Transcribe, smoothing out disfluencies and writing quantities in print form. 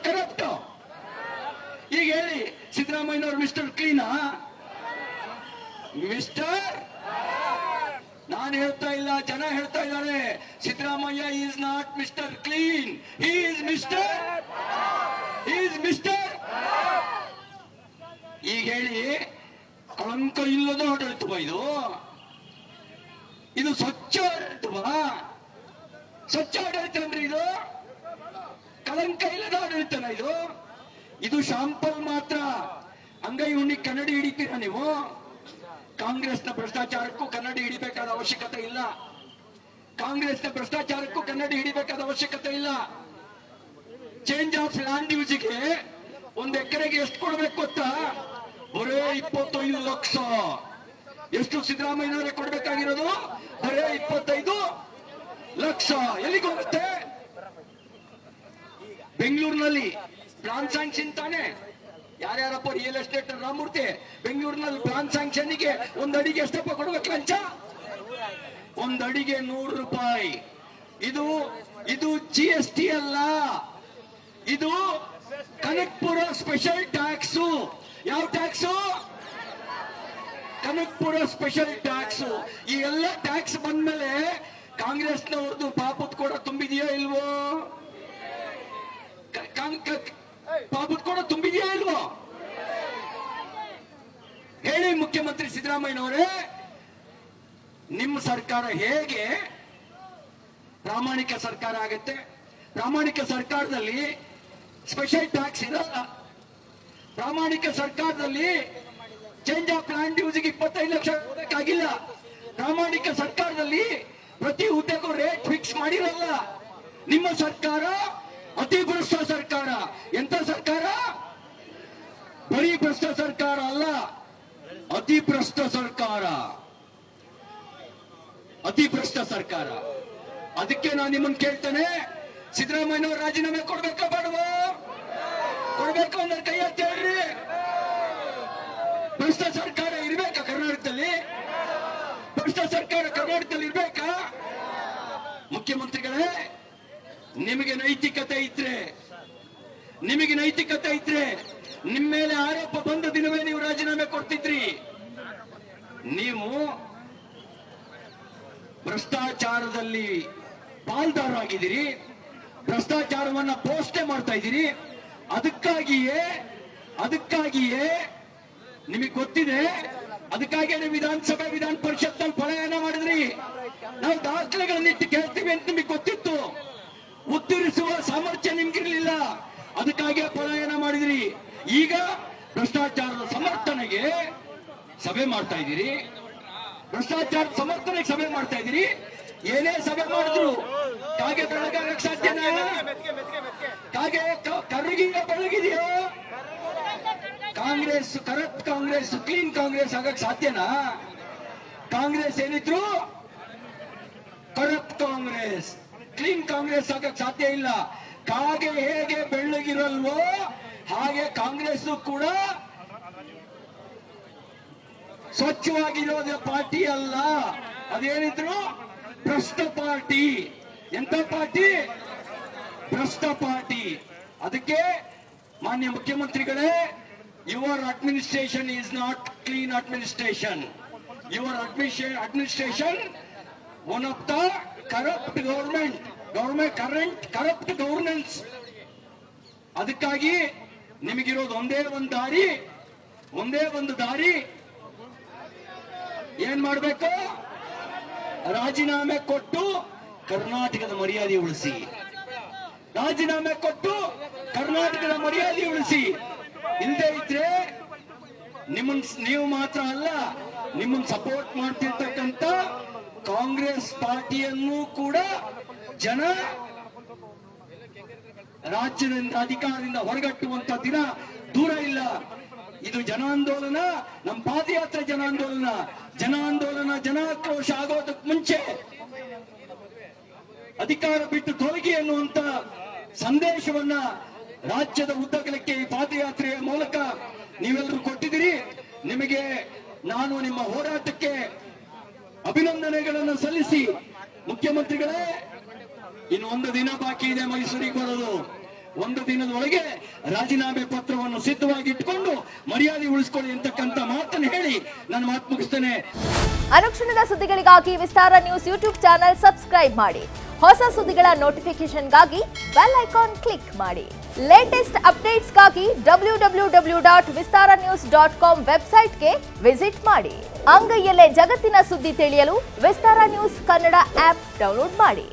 Corrupt? ಈಗ ಹೇಳಿ, ಸಿದ್ದರಾಮಯ್ಯನವರು ಮಿಸ್ಟರ್ ಕ್ಲೀನಾ? ಮಿಸ್ಟರ್, ನಾನು ಹೇಳ್ತಾ ಇಲ್ಲ, ಜನ ಹೇಳ್ತಾ ಇದ್ದಾರೆ, Siddaramaiah is not mister clean, he is mister. ಈಗ ಹೇಳಿ, ಕಳಂಕ ಇಲ್ಲದ ಆಡಳಿತವಾ ಇದು ಸ್ವಚ್ಛ ಆಡಳಿತವಾ? ಸ್ವಚ್ಛ ಆಡಳಿತ ಅಂದ್ರೆ ಇದು ಕಳಂಕ ಇಲ್ಲದ ಆಡಳಿತನ? ಇದು ಶಾಂಪಲ್ ಮಾತ್ರ. ಅಂಗೈ ಉಣ್ಣಿ ಕನ್ನಡಿ ಹಿಡಿತೀರಾ ನೀವು? ಕಾಂಗ್ರೆಸ್ನ ಭ್ರಷ್ಟಾಚಾರಕ್ಕೂ ಕನ್ನಡಿ ಹಿಡಿಬೇಕಾದ ಅವಶ್ಯಕತೆ ಇಲ್ಲ. ಕಾಂಗ್ರೆಸ್ನ ಭ್ರಷ್ಟಾಚಾರಕ್ಕೂ ಕನ್ನಡಿ ಹಿಡಿಬೇಕಾದ ಅವಶ್ಯಕತೆ ಇಲ್ಲ. ಚೇಂಜ್ ಆಫ್ ಲ್ಯಾಂಡ್ ಯೂಸ್ಗೆ 1 ಎಕರೆಗೆ ಎಷ್ಟು ಕೊಡ್ಬೇಕು ಗೊತ್ತಾ? ಬರೇ 25 ಲಕ್ಷ. ಎಷ್ಟು ಸಿದ್ದರಾಮಯ್ಯನವರೇ ಕೊಡ್ಬೇಕಾಗಿರೋದು? ಬರೇ 25 ಲಕ್ಷ. ಎಲ್ಲಿಗೆ ಹೋಗುತ್ತೆ? ಬೆಂಗಳೂರಿನಲ್ಲಿ ಪ್ಲಾನ್ ಸ್ಯಾಂಕ್ಷನ್ ತಾನೆ? ಯಾರ್ಯಾರಪ್ಪ ರಿಯಲ್ ಎಸ್ಟೇಟ್ ರಾಮಮೂರ್ತಿ, ಬೆಂಗಳೂರಿನಲ್ಲಿ ಪ್ಲಾನ್ ಸ್ಯಾಂಕ್ಷನ್ಗೆ 1 ಅಡಿಗೆ ಎಷ್ಟಪ್ಪ ಕೊಡ್ಬೇಕು ಲಂಚ? 1 ಅಡಿಗೆ 100 ರೂಪಾಯಿ. ಇದು GST ಅಲ್ಲ, ಇದು ಕನಕಪುರ ಸ್ಪೆಷಲ್ ಟ್ಯಾಕ್ಸ್. ಯಾವ ಟ್ಯಾಕ್ಸು? Kanakapura special tax. ಈ ಎಲ್ಲ ಟ್ಯಾಕ್ಸ್ ಬಂದ್ಮೇಲೆ ಕಾಂಗ್ರೆಸ್ನವ್ರದ್ದು ಪಾಪದ ಕೂಡ ತುಂಬಿದೆಯೋ ಇಲ್ವೋ? ಪಾಪದ ಕೂಡ ತುಂಬಿದೆಯೋ ಇಲ್ವೋ? ಹೇಳಿ ಮುಖ್ಯಮಂತ್ರಿ ಸಿದ್ದರಾಮಯ್ಯನವರೇ, ನಿಮ್ಮ ಸರ್ಕಾರ ಹೇಗೆ ಪ್ರಾಮಾಣಿಕ ಸರ್ಕಾರ ಆಗತ್ತೆ? ಪ್ರಾಮಾಣಿಕ ಸರ್ಕಾರದಲ್ಲಿ ಸ್ಪೆಷಲ್ ಟ್ಯಾಕ್ಸ್ ಇರಲ್ಲ. ಪ್ರಾಮಾಣಿಕ ಸರ್ಕಾರದಲ್ಲಿ ಚೇಂಜ್ ಆಫ್ ಲ್ಯಾಂಡ್ ಯೂಸ್ಗೆ 25 ಲಕ್ಷ ಕೊಡಬೇಕಾಗಿಲ್ಲ. ಪ್ರಾಮಾಣಿಕ ಸರ್ಕಾರದಲ್ಲಿ ಪ್ರತಿ ಹುದ್ದೆಗೂ ರೇಟ್ ಫಿಕ್ಸ್ ಮಾಡಿರಲ್ಲ. ನಿಮ್ಮ ಸರ್ಕಾರ ಅತಿ ಭ್ರಷ್ಟ ಸರ್ಕಾರ. ಎಂತ ಸರ್ಕಾರ? ಬರೀ ಭ್ರಷ್ಟ ಸರ್ಕಾರ ಅಲ್ಲ, ಅತಿ ಭ್ರಷ್ಟ ಸರ್ಕಾರ. ಅತಿ ಭ್ರಷ್ಟ ಸರ್ಕಾರ. ಅದಕ್ಕೆ ನಾನು ನಿಮ್ಮನ್ನು ಕೇಳ್ತೇನೆ, ಸಿದ್ದರಾಮಯ್ಯನವರು ರಾಜೀನಾಮೆ ಕೊಡ್ಬೇಕಾ ಬೇಡವಾ? ಕೊಡ್ಬೇಕು ಅಂದ್ರೆ ಕೈ ಎತ್ತಿ ಹೇಳ್ರಿ. ಭ್ರಷ್ಟ ಸರ್ಕಾರ ಇರ್ಬೇಕಾ ಕರ್ನಾಟಕದಲ್ಲಿ? ಭ್ರಷ್ಟ ಸರ್ಕಾರ ಕರ್ನಾಟಕದಲ್ಲಿ ಇರ್ಬೇಕಾ? ಮುಖ್ಯಮಂತ್ರಿಗಳೇ, ನಿಮಗೆ ನೈತಿಕತೆ ಇದ್ರೆ ನಿಮ್ಮ ಮೇಲೆ ಆರೋಪ ಬಂದ ದಿನವೇ ನೀವು ರಾಜೀನಾಮೆ ಕೊಡ್ತಿದ್ರಿ. ನೀವು ಭ್ರಷ್ಟಾಚಾರದಲ್ಲಿ ಪಾಲ್ದಾರರಾಗಿದ್ದೀರಿ, ಭ್ರಷ್ಟಾಚಾರವನ್ನ ಪೋಷಣೆ ಮಾಡ್ತಾ ಇದ್ದೀರಿ. ಅದಕ್ಕಾಗಿಯೇ ನಿಮಗೆ ಗೊತ್ತಿದೆ, ಅದಕ್ಕಾಗಿ ವಿಧಾನಸಭೆ ವಿಧಾನ ಪರಿಷತ್ನಲ್ಲಿ ಪಲಾಯನ ಮಾಡಿದ್ರಿ. ನಾವು ದಾಖಲೆಗಳನ್ನಿಟ್ಟು ಕೇಳ್ತೀವಿ ಅಂತ ನಿಮಗೆ ಗೊತ್ತಿತ್ತು. ಉತ್ತರಿಸುವ ಸಾಮರ್ಥ್ಯ ನಿಮ್ಗಿರ್ಲಿಲ್ಲ, ಅದಕ್ಕಾಗಿ ಪಲಾಯನ ಮಾಡಿದ್ರಿ. ಈಗ ಭ್ರಷ್ಟಾಚಾರದ ಸಮರ್ಥನೆಗೆ ಸಭೆ ಮಾಡ್ತಾ ಇದ್ದೀರಿ. ಭ್ರಷ್ಟಾಚಾರದ ಸಮರ್ಥನೆಗೆ ಸಭೆ ಮಾಡ್ತಾ ಇದ್ದೀರಿ. ಏನೇ ಸಭೆ ಮಾಡಿದ್ರು ಕಾಗೆ ಬೆಳಗಾಗಕ್ಕೆ ಸಾಧ್ಯನಾ? ಕಾಗೆ ಕರಗಿದ ಬೆಳಗಿದೆಯೋ? ಕಾಂಗ್ರೆಸ್ ಕರಪ್ಟ್ ಕಾಂಗ್ರೆಸ್, ಕ್ಲೀನ್ ಕಾಂಗ್ರೆಸ್ ಆಗಕ್ಕೆ ಸಾಧ್ಯನಾ? ಕಾಂಗ್ರೆಸ್ ಏನಿದ್ರು ಕರಪ್ಟ್ ಕಾಂಗ್ರೆಸ್, ಕ್ಲೀನ್ ಕಾಂಗ್ರೆಸ್ ಆಗಕ್ಕೆ ಸಾಧ್ಯ ಇಲ್ಲ. ಕಾಗೆ ಹೇಗೆ ಬೆಳ್ಳಗಿರಲ್ವೋ ಹಾಗೆ ಕಾಂಗ್ರೆಸ್ ಕೂಡ ಸ್ವಚ್ಛವಾಗಿರೋದ ಪಾರ್ಟಿ ಅಲ್ಲ. ಅದೇನಿದ್ರು ಭ್ರಷ್ಟ ಪಾರ್ಟಿ. ಎಂತ ಪಾರ್ಟಿ? ಭ್ರಷ್ಟ ಪಾರ್ಟಿ. ಅದಕ್ಕೆ ಮಾನ್ಯ ಮುಖ್ಯಮಂತ್ರಿಗಳೇ, your administration is not clean administration. Your administration one of the corrupt government corrupt governance. ಅದಕ್ಕಾಗಿ ನಿಮಗಿರೋದು ಒಂದೇ ಒಂದು ದಾರಿ. ಏನ್ ಮಾಡಬೇಕು? ರಾಜೀನಾಮೆ ಕೊಟ್ಟು ಕರ್ನಾಟಕದ ಮರ್ಯಾದೆ ಉಳಿಸಿ. ರಾಜೀನಾಮೆ ಕೊಟ್ಟು ಕರ್ನಾಟಕದ ಮರ್ಯಾದೆ ಉಳಿಸಿ. ಇಲ್ಲದೆ ಇದ್ರೆ ನೀವು ಮಾತ್ರ ಅಲ್ಲ, ನಿಮ್ಮನ್ನು ಸಪೋರ್ಟ್ ಮಾಡ್ತಿರ್ತಕ್ಕಂಥ ಕಾಂಗ್ರೆಸ್ ಪಾರ್ಟಿಯನ್ನು ಕೂಡ ಜನ ರಾಜ್ಯದಿಂದ ಅಧಿಕಾರದಿಂದ ಹೊರಗಟ್ಟುವಂತ ದಿನ ದೂರ ಇಲ್ಲ. ಇದು ಜನಾಂದೋಲನ, ನಮ್ಮ ಪಾದಯಾತ್ರೆ ಜನಾಂದೋಲನ ಜನಾಕ್ರೋಶ ಆಗೋದಕ್ಕೆ ಮುಂಚೆ ಅಧಿಕಾರ ಬಿಟ್ಟು ತೊಲಗಿ ಅನ್ನುವಂತ ಸಂದೇಶವನ್ನ ರಾಜ್ಯದ ಉದ್ದಗಲಕ್ಕೆ ಈ ಪಾದಯಾತ್ರೆಯ ಮೂಲಕ ನೀವೆಲ್ಲರೂ ಕೊಟ್ಟಿದ್ದೀರಿ. ನಿಮಗೆ ನಾನು ನಿಮ್ಮ ಹೋರಾಟಕ್ಕೆ ಅಭಿನಂದನೆಗಳನ್ನು ಸಲ್ಲಿಸಿ, ಮುಖ್ಯಮಂತ್ರಿಗಳೇ, ಇನ್ನು 1 ದಿನ ಬಾಕಿ ಇದೆ ಮೈಸೂರಿಗೆ ಬರೋದು. ಒಂದು ದಿನದೊಳಗೆ ರಾಜೀನಾಮೆ ಪತ್ರವನ್ನು ಸಿದ್ಧವಾಗಿ ಇಟ್ಕೊಂಡು ಮರ್ಯಾದೆ ಉಳಿಸ್ಕೊಳ್ಳಿ ಅಂತಕ್ಕಂಥ ಮಾತನ್ನು ಹೇಳಿ ನನ್ನ ಮಾತು ಮುಗಿಸ್ತೇನೆ. ಅನುಕ್ಷಣದ ಸುದ್ದಿಗಳಿಗಾಗಿ ವಿಸ್ತಾರ ನ್ಯೂಸ್ ಯೂಟ್ಯೂಬ್ ಚಾನೆಲ್ ಸಬ್ಸ್ಕ್ರೈಬ್ ಮಾಡಿ. ಹೊಸ ಸುದ್ದಿಗಳ ನೋಟಿಫಿಕೇಶನ್ಗಾಗಿ ಬೆಲ್ ಐಕಾನ್ ಕ್ಲಿಕ್ ಮಾಡಿ. ಲೇಟೆಸ್ಟ್ ಅಪ್ಡೇಟ್ಸ್ಗಾಗಿ www.vistaranews.com ವೆಬ್ಸೈಟ್ಗೆ ವಿಸಿಟ್ ಮಾಡಿ. ಅಂಗೈಯಲ್ಲೇ ಜಗತ್ತಿನ ಸುದ್ದಿ ತಿಳಿಯಲು ವಿಸ್ತಾರ ನ್ಯೂಸ್ ಕನ್ನಡ ಆಪ್ ಡೌನ್ಲೋಡ್ ಮಾಡಿ.